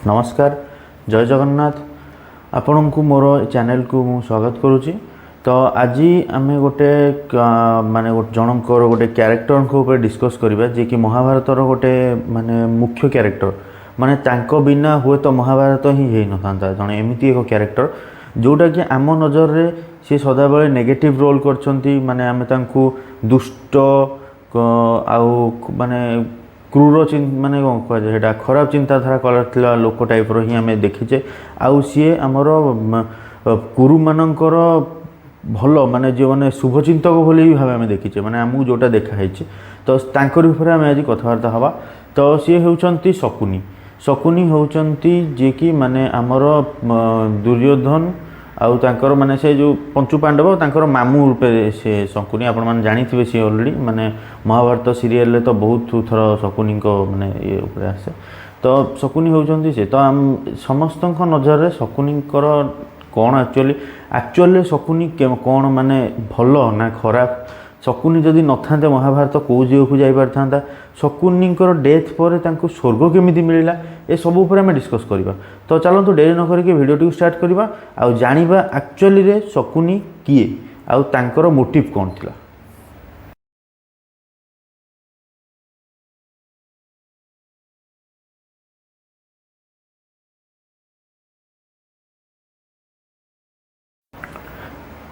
नमस्कार जय जगन्नाथ आपण को मोर चैनल को मु स्वागत करुच्ची। तो आज आम गोटे माने जनकर गोटे क्यारेक्टर को ऊपर डिस्कस करबा जे कि महाभारतर गोटे माने मुख्य क्यारेक्टर माने तांको बिना हुए तो महाभारत ही हे न था जने एमिति एक क्यारेक्टर जोटा कि आम नजर रे सी सदा बेले नेगेटिव रोल करछंती माने आमे तांको दुष्ट आउ माने क्रूर माने कौन कह खराब चिंताधारा कर लोक टाइप री आम देखीचे आउ सी आमर कुरु मानकर भल माने जो मैंने शुभचिंतक भली भाव आम देखीचे माने आमको जोटा देखाई तो तांकर ऊपर आम आज कथबार्ता हवा। तो सी होउचंती शकुनी शकुनी होउचंती जे कि माने आमर दुर्योधन आउ तांकर माने से जो पंचु पांडव तांकर मामू रूपे से शकुनी आपण माने जानिथिबे सी ऑलरेडी माने महाभारत सीरियल तो बहुत थर शकुनी को माने ये ऊपर आसे। तो शकुनी होउचंती से तो हम समस्त नजर रे शकुनी कौन एक्चुअली शकुनी कौन माने भल ना खराब शकुनी जदि न था महाभारत कौ जीव को जाई पारथांता शकुनी डेथ पर स्वर्ग केमिति मिलला ए सब ऊपर आम डिस्कस करवा। तो चलतु डेरी न करके वीडियो स्टार्ट करवा आउ जानिबा एक्चुअली रे शकुनी किए आउ तांकर मोटिव कौन थिला।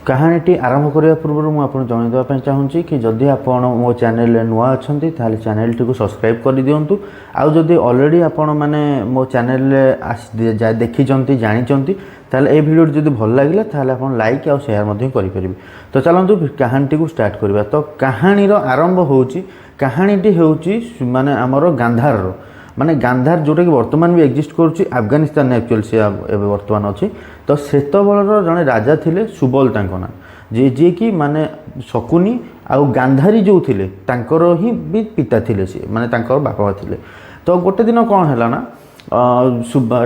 कहानीटी आरंभ करने पूर्व मुझे जनईदेवाई चाहूँगी कि जदि आप मो चैनल नुआ अच्छा ताल चैनल टी सब्सक्राइब कर दिंतु आउ जदि ऑलरेडी आपण मैंने मो चैनल देखी जानी ताल ए वीडियो जदि भल लगे ताल आप लाइक आउ शेयर करें। तो चलतु कहानी को स्टार्ट करवा। तो कहानीर आरंभ होची कहानीटी होची माने आमर गांधार माने गांधार जोटा कि वर्तमान भी एक्जिस्ट करुच्ची अफगानिस्तान एक्चुअल से वर्तमान अच्छी। तो सेतबेलर जड़े राजा थिले सुबल तांको ना जे कि माने शकुनी आउ गांधारी जो थिले तांकर ही भी पिता थिले सी माने तांकर बापा थिले। तो गोटे दिन कौन है ना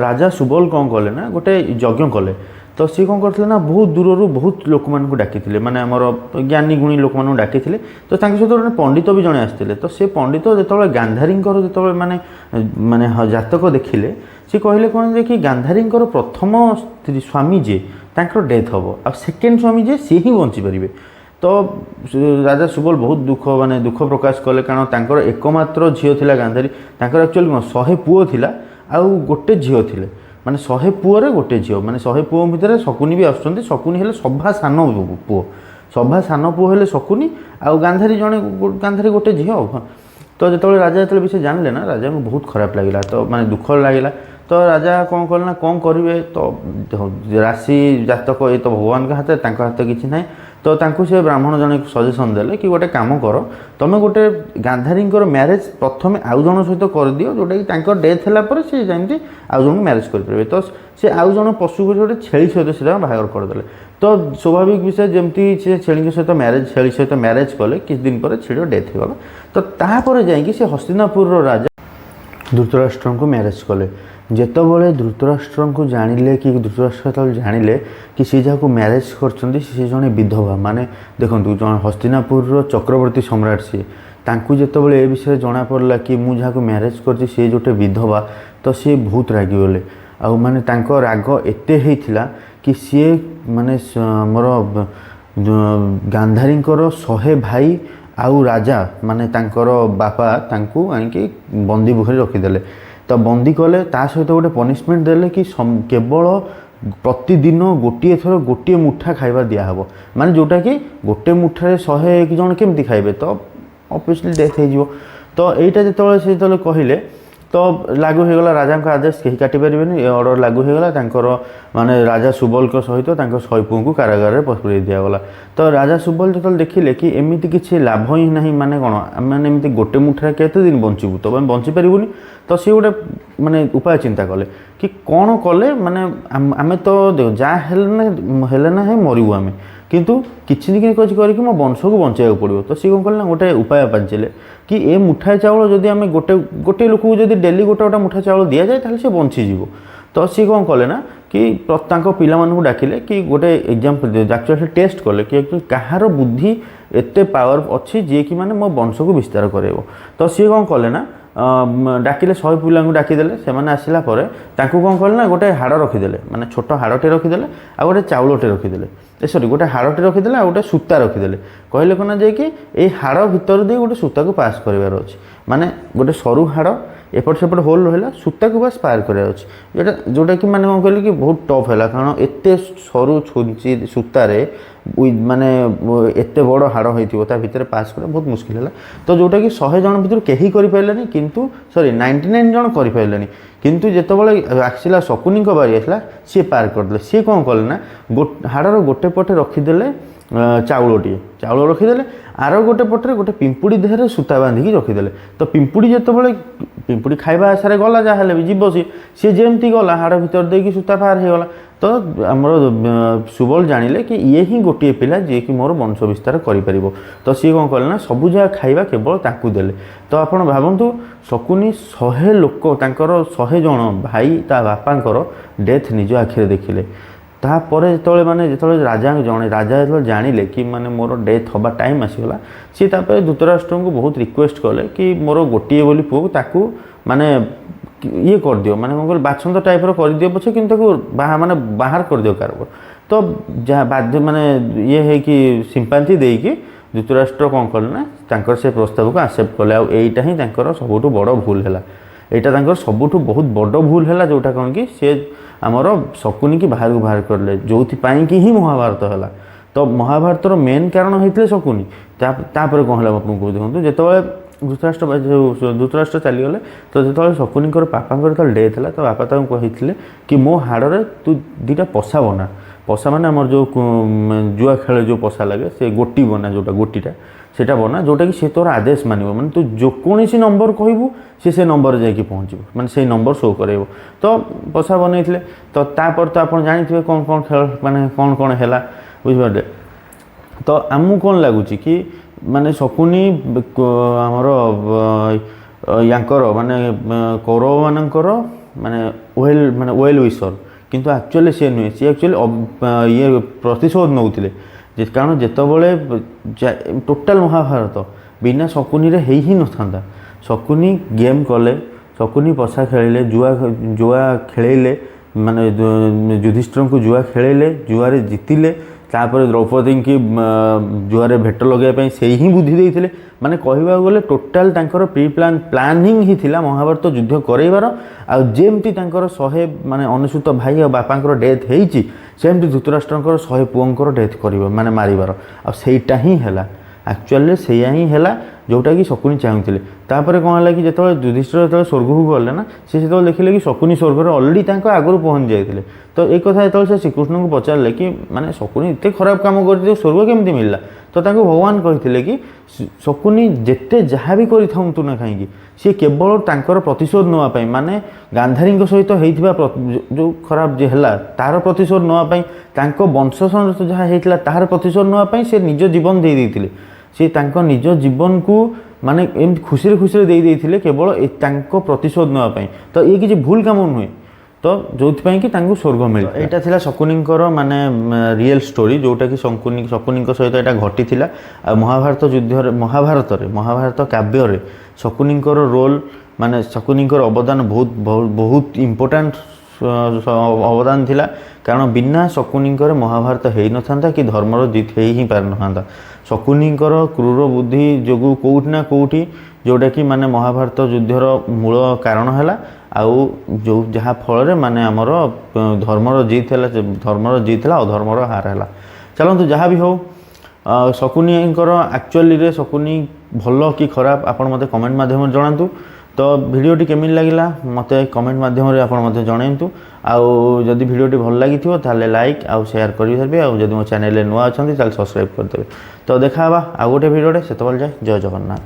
राजा सुबल कौन कले ना गोटे यज्ञ कले। तो सी कौन करते ना बहुत दूर बहुत लोक मान डाकी माने आमर ज्ञानी गुणी लोक मान डाकी तो सहित गोटे पंडित भी जड़े आसते। तो से पंडित जो गांधारी जो माने माने जातक देखिले सी कहले कौन जे कि गांधारी प्रथम स्वामी जे तांकर डेथ हम आ सेकेंड स्वामी जे सी ही बंची पारे। तो राजा सुबल बहुत दुख माने दुख प्रकाश कले कारण तांकर एकमात्र झील थिला गांधारी तांकर एक्चुअली कौन 100 पुओ थिला आउ गोटे झील थिले माने 100 पुओरे गोटे झील माने 100 पुओ भितर शकुनी भी आसुचंती शकुनी हेले सभा सान पुओ सभा सान पुओ हेले शकुनी आउ गांधारी जणे गांधारी गोटे झील। तो जो राजा जो विषय जानले ना राजा को बहुत खराब लगे तो माने दुख लगे। तो राजा कौन कले ना कौन करेंगे तो राशि जातक ये तो भगवान का हाथ हाथ किसी ना। तो तांको से ब्राह्मण जने सजेसन देले कि गोटे काम कर तुम गोटे गांधारी मैरेज प्रथम आउ जन सहित कर दियो जोटा कि तांकर डेथ है सी जमी आउ जन मैरेज करेंगे। तो सी आउ जन पशु को गोटे छेली सहित से बाहर करदे। तो स्वाभाविक विषय जमती से छेली सहित मैरेज छेली सहित मैरेज कले किछ दिन पर छेली डेथ होगा। तो तापर जाइए से हस्तिनापुर राजा धृतराष्ट्र को मैरेज कले। जेतबले धृतराष्ट्र को जानिले कि धृतराष्ट्र जानिले कि सी जहाँ मैरेज कर जड़े विधवा माने देखो जन हस्तिनापुर चक्रवर्ती सम्राट सी तांकु जेतबले ए विषय जना पड़ला कि मु जहाँ मैरेज कर सी जोटे विधवा तो सी बहुत रागिगले आउ माने तांको राग एते हेइथिला कि सी माने मोर गांधारी 100 भाई आउ राजा माने तांकर बापा तांकु आनिके बंदी बुहरी रखिदेले। तो बंदी कले ता सहित गोटे पनिशमेंट देले कि केवल प्रतिदिन गोटे थर गोटे मुठा खाइबा दिया हबो माने जोटा कि गोटे मुठारे 101 जन केमती खाइबे तो ऑब्वियसली डेथ हो। तो एटा जेतबले से कहले तो लागू होगला राजा आदेश कहीं काटि पारे ऑर्डर लागू होगला माने राजा सुबल सहित 100 पुओं को कारागार में पसुरी दिगला। तो राजा सुबल जो देखिले कि एमती किसी लाभ ही ना माने कौन आम एमती गोटे मुठारे केते दिन बंचबू तो आम बंची पारूनी। तो सी गोटे माने उपाय चिंता कले कि कौन कले माने आम तो जहाँ ना है मरबू आम किंतु किसी न कि करके मो वंश को बचाइक पड़ो। तो सी कौन कले ना गोटे उपाय पाचिले कि ए मुठाए चाउल जदि आम गोटे गोटे लोक को जब डेली गोटे गोटे मुठा चाउल दि जाए ताहले से बंचीज। तो सी कौन कले ना कि पिला डाकिले कि गोटे एग्जाम्पल एक्चुअली टेस्ट कले कि कहार बुद्धि एते पावर अच्छी जी कि माने मो वंश को विस्तार करेबो। तो सी कौन कले ना ଡାକିଲେ 100 ପିଲାଙ୍କୁ ଡାକିଦେଲେ। ସେମାନେ ଆସିଲା ପରେ ତାଙ୍କୁ କ'ଣ କଲେ ନା ଗୋଟେ ହାଡ଼ ରଖିଦେଲେ, ମାନେ ଛୋଟ ହାଡ଼ଟେ ରଖିଦେଲେ ଆଉ ଗୋଟେ ଚାଉଳଟେ ରଖିଦେଲେ, ସରି ଗୋଟେ ହାଡ଼ଟେ ରଖିଦେଲେ ଆଉ ଗୋଟେ ସୂତା ରଖିଦେଲେ। କହିଲେ କ'ଣ ନା ଯାଇକି ଏଇ ହାଡ଼ ଭିତର ଦେଇ ଗୋଟେ ସୂତାକୁ ପାସ୍ କରିବାର ଅଛି, ମାନେ ଗୋଟେ ସରୁ ହାଡ଼ ଏପଟ ସେପଟ ହୋଲ୍ ରହିଲା, ସୂତାକୁ ବାସ୍ ପାର କରିବାର ଅଛି, ଯେଉଁଟାକି ମାନେ କ'ଣ କହିଲେ କି ବହୁତ ଟଫ୍ ହେଲା, କାରଣ ଏତେ ସରୁ ଛୁଞ୍ଚି ସୂତାରେ ମାନେ ଏତେ ବଡ଼ ହାଡ଼ ହେଇଥିବ ତା ଭିତରେ ପାସ୍ କରିବା ବହୁତ ମୁସ୍କିଲ ହେଲା। ତ ଯେଉଁଟାକି 100 ଜଣ ଭିତରୁ କେହି କରିପାରିଲେନି, କିନ୍ତୁ 99 ଜଣ କରିପାରିଲେନି। କିନ୍ତୁ ଯେତେବେଳେ ଆସିଲା ଶକୁନିଙ୍କ ବାରି ଆସିଲା ସିଏ ପାର କରିଦେଲେ। ସିଏ କ'ଣ କଲେ ନା ହାଡ଼ର ଗୋଟେ ପଟେ ରଖିଦେଲେ ଚାଉଳଟିଏ, ଚାଉଳ ରଖିଦେଲେ, ଆର ଗୋଟେ ପଟରେ ଗୋଟେ ପିମ୍ପୁଡ଼ି ଦେହରେ ସୂତା ବାନ୍ଧିକି ରଖିଦେଲେ। ତ ପିମ୍ପୁଡ଼ି ଯେତେବେଳେ ପିମ୍ପୁଡ଼ି ଖାଇବା ଆଶାରେ ଗଲା, ଯାହା ହେଲେ ବି ଯିବ ସିଏ ଯେମିତି ଗଲା ହାଡ଼ ଭିତରେ ଦେଇକି ସୂତା ପାର ହେଇଗଲା। ତ ଆମର ସୁବଳ ଜାଣିଲେ କି ଇଏ ହିଁ ଗୋଟିଏ ପିଲା ଯିଏକି ମୋର ବଂଶ ବିସ୍ତାର କରିପାରିବ। ତ ସିଏ କ'ଣ କଲେ ନା ସବୁ ଯାହା ଖାଇବା କେବଳ ତାକୁ ଦେଲେ। ତ ଆପଣ ଭାବନ୍ତୁ ଶକୁନି 100 ଲୋକ, ତାଙ୍କର 100 ଜଣ ଭାଇ ତା ବାପାଙ୍କର ଡେଥ୍ ନିଜ ଆଖିରେ ଦେଖିଲେ। ତାପରେ ଯେତେବେଳେ ରାଜା ଯେତେବେଳେ ଜାଣିଲେ କି ମାନେ ମୋର ଡେଥ୍ ହେବା ଟାଇମ୍ ଆସିଗଲା, ସିଏ ତାପରେ ଧୃତରାଷ୍ଟ୍ରଙ୍କୁ ବହୁତ ରିକ୍ୱେଷ୍ଟ କଲେ କି ମୋର ଗୋଟିଏ ବୋଲି ପୁଅ, ତାକୁ ମାନେ ଇଏ କରିଦିଅ, ମାନେ କ'ଣ କହିଲେ ବାଛନ୍ଦ ଟାଇପ୍ର କରିଦିଅ ପଛେ, କିନ୍ତୁ ତାକୁ ବାହାର କରିଦିଅ କାରବାର। ତ ଯାହା ବାଧ୍ୟ ମାନେ ଇଏ ହେଇକି ସିମ୍ପାଥି ଦେଇକି ଧୃତରାଷ୍ଟ୍ର କ'ଣ କଲେ ନା ତାଙ୍କର ସେ ପ୍ରସ୍ତାବକୁ ଆକ୍ସେପ୍ଟ କଲେ। ଆଉ ଏଇଟା ହିଁ ତାଙ୍କର ସବୁଠୁ ବଡ଼ ଭୁଲ ହେଲା, ଏଇଟା ତାଙ୍କର ସବୁଠୁ ବହୁତ ବଡ଼ ଭୁଲ ହେଲା, ଯେଉଁଟା କ'ଣ କି ସେ ଆମର ଶକୁନିକି ବାହାରକୁ ବାହାର କରିଲେ, ଯେଉଁଥିପାଇଁ କି ହିଁ ମହାଭାରତ ହେଲା। ତ ମହାଭାରତର ମେନ୍ କାରଣ ହେଇଥିଲେ ଶକୁନି। ତାପରେ କ'ଣ ହେଲା ଆପଣଙ୍କୁ ଦେଖନ୍ତୁ, ଯେତେବେଳେ ଧୃତରାଷ୍ଟ୍ର ଚାଲିଗଲେ, ତ ଯେତେବେଳେ ଶକୁନିଙ୍କର ବାପାଙ୍କର ଯେତେବେଳେ ଡେଥ୍ ହେଲା, ତ ବାପା ତାଙ୍କୁ କହିଥିଲେ କି ମୋ ହାଡ଼ରେ ତୁ 2ଟା ପଶା ବନା। ପଶା ମାନେ ଆମର ଯେଉଁ ଜୁଆ ଖେଳେ ଯେଉଁ ପଶା ଲାଗେ, ସେ ଗୋଟି ବନା, ଯେଉଁଟା ଗୋଟିଟା ସେଇଟା ବନା, ଯେଉଁଟାକି ସେ ତୋର ଆଦେଶ ମାନିବ, ମାନେ ତୁ ଯେକୌଣସି ନମ୍ବର କହିବୁ ସେ ନମ୍ବରରେ ଯାଇକି ପହଞ୍ଚିବ, ମାନେ ସେଇ ନମ୍ବର ଶୋ କରାଇବ। ତ ପଶା ବନେଇଥିଲେ। ତ ତାପରେ ତ ଆପଣ ଜାଣିଥିବେ କ'ଣ ଖେଳ ମାନେ କ'ଣ ହେଲା, ବୁଝିପାରିଲେ। ତ ଆମକୁ କ'ଣ ଲାଗୁଛି କି ମାନେ ଶକୁନି ଆମର ୟାଙ୍କର ମାନେ କୌରବମାନଙ୍କର ମାନେ ୱେଲ୍ ୱିଶର୍, କିନ୍ତୁ ଆକ୍ଚୁଆଲି ସିଏ ନୁହେଁ, ସିଏ ଆକ୍ଚୁଆଲି ଇଏ ପ୍ରତିଶୋଧ ନେଉଥିଲେ। କାରଣ ଯେତେବେଳେ ଟୋଟାଲ ମହାଭାରତ ବିନା ଶକୁନିରେ ହେଇ ହିଁ ନଥାନ୍ତା। ଶକୁନି ଗେମ୍ କଲେ, ଶକୁନି ପଶା ଖେଳିଲେ, ଜୁଆ ଖେଳେଇଲେ, ମାନେ ଯୁଧିଷ୍ଠିରଙ୍କୁ ଜୁଆ ଖେଳେଇଲେ, ଜୁଆରେ ଜିତିଲେ, ତାପରେ ଦ୍ରୌପଦୀଙ୍କୁ ଜୁଆରେ ଭେଟ ଲଗାଇବା ପାଇଁ ସେଇ ହିଁ ବୁଦ୍ଧି ଦେଇଥିଲେ। ମାନେ କହିବାକୁ ଗଲେ ଟୋଟାଲ ତାଙ୍କର ପ୍ଲାନିଂ ହିଁ ଥିଲା ମହାଭାରତ ଯୁଦ୍ଧ କରାଇବାର। ଆଉ ଯେମିତି ତାଙ୍କର 199 ଭାଇ ଆଉ ବାପାଙ୍କର ଡେଥ୍ ହେଇଛି, ସେମିତି ଧୃତରାଷ୍ଟ୍ରଙ୍କର 100 ପୁଅଙ୍କର ଡେଥ୍ କରିବ, ମାନେ ମାରିବାର। ଆଉ ସେଇଟା ହିଁ ହେଲା, ଆକ୍ଚୁଆଲିରେ ସେଇଆ ହିଁ ହେଲା, ଯେଉଁଟାକି ଶକୁନି ଚାହୁଁଥିଲେ। ତାପରେ କ'ଣ ହେଲା କି ଯେତେବେଳେ ଯୁଧିଷ୍ଠିର ଯେତେବେଳେ ସ୍ୱର୍ଗକୁ ଗଲେ ନା, ସେ ସେତେବେଳେ ଦେଖିଲେ କି ଶକୁନି ସ୍ୱର୍ଗରେ ଅଲରେଡ଼ି ତାଙ୍କ ଆଗରୁ ପହଞ୍ଚି ଯାଇଥିଲେ। ତ ଏ କଥା ଯେତେବେଳେ ସେ ଶ୍ରୀକୃଷ୍ଣଙ୍କୁ ପଚାରିଲେ କି ମାନେ ଶକୁନି ଏତେ ଖରାପ କାମ କରିଥିଲେ, ସ୍ୱର୍ଗ କେମିତି ମିଳିଲା, ତ ତାଙ୍କୁ ଭଗବାନ କହିଥିଲେ କି ଶକୁନି ଯେତେ ଯାହା ବି କରିଥାନ୍ତୁ ନା କାହିଁକି, ସିଏ କେବଳ ତାଙ୍କର ପ୍ରତିଶୋଧ ନେବା ପାଇଁ, ମାନେ ଗାନ୍ଧାରୀଙ୍କ ସହିତ ହେଇଥିବା ଯେଉଁ ଖରାପ ଯେ ହେଲା ତାହାର ପ୍ରତିଶୋଧ ନେବା ପାଇଁ, ତାଙ୍କ ବଂଶ ଯାହା ହେଇଥିଲା ତାହାର ପ୍ରତିଶୋଧ ନେବା ପାଇଁ ସେ ନିଜ ଜୀବନ ଦେଇଥିଲେ। ସେ ତାଙ୍କ ନିଜ ଜୀବନକୁ ମାନେ ଏମିତି ଖୁସିରେ ଦେଇଥିଲେ କେବଳ ତାଙ୍କ ପ୍ରତିଶୋଧ ନେବା ପାଇଁ। ତ ଇଏ କିଛି ଭୁଲ କାମ ନୁହେଁ, ତ ଯେଉଁଥିପାଇଁ କି ତାଙ୍କୁ ସ୍ୱର୍ଗ ମିଳେ। ଏଇଟା ଥିଲା ଶକୁନିଙ୍କର ମାନେ ରିଏଲ୍ ଷ୍ଟୋରି, ଯେଉଁଟାକି ଶକୁନିଙ୍କ ସହିତ ଏଇଟା ଘଟିଥିଲା। ଆଉ ମହାଭାରତ କାବ୍ୟରେ ଶକୁନିଙ୍କର ରୋଲ୍, ମାନେ ଶକୁନିଙ୍କର ଅବଦାନ ବହୁତ ଇମ୍ପୋର୍ଟାଣ୍ଟ ଅବଦାନ ଥିଲା। କାରଣ ବିନା ଶକୁନିଙ୍କର ମହାଭାରତ ହେଇନଥାନ୍ତା କି ଧର୍ମର ଜିତ୍ ହେଇ ହିଁ ପାରିନଥାନ୍ତା। ଶକୁନିଙ୍କର କ୍ରୂର ବୁଦ୍ଧି ଯୋଗୁଁ କେଉଁଠି ନା କେଉଁଠି ଯେଉଁଟାକି ମାନେ ମହାଭାରତ ଯୁଦ୍ଧର ମୂଳ କାରଣ ହେଲା। ଆଉ ଯାହା ଫଳରେ ମାନେ ଆମର ଧର୍ମର ଜିତ୍ ହେଲା, ଅଧର୍ମର ହାର ହେଲା। ଚାଲନ୍ତୁ ଯାହା ବି ହେଉ, ଶକୁନିଙ୍କର ଆକ୍ଚୁଆଲିରେ ଶକୁନି ଭଲ କି ଖରାପ ଆପଣ ମୋତେ କମେଣ୍ଟ ମାଧ୍ୟମରେ ଜଣାନ୍ତୁ। ତ ଭିଡ଼ିଓଟି କେମିତି ଲାଗିଲା ମୋତେ କମେଣ୍ଟ ମାଧ୍ୟମରେ ଆପଣ ମୋତେ ଜଣାନ୍ତୁ। ଆଉ ଯଦି ଭିଡ଼ିଓଟି ଭଲ ଲାଗିଥିବ ତାହେଲେ ଲାଇକ୍ ଆଉ ସେୟାର କରିଦେବେ। ଆଉ ଯଦି ମୋ ଚ୍ୟାନେଲରେ ନୂଆ ଅଛନ୍ତି ତାହେଲେ ସବସ୍କ୍ରାଇବ୍ କରିଦେବେ। ତ ଦେଖା ହେବା ଆଉ ଗୋଟେ ଭିଡ଼ିଓରେ, ସେତେବେଳେ ଯାଏ ଜୟ ଜଗନ୍ନାଥ।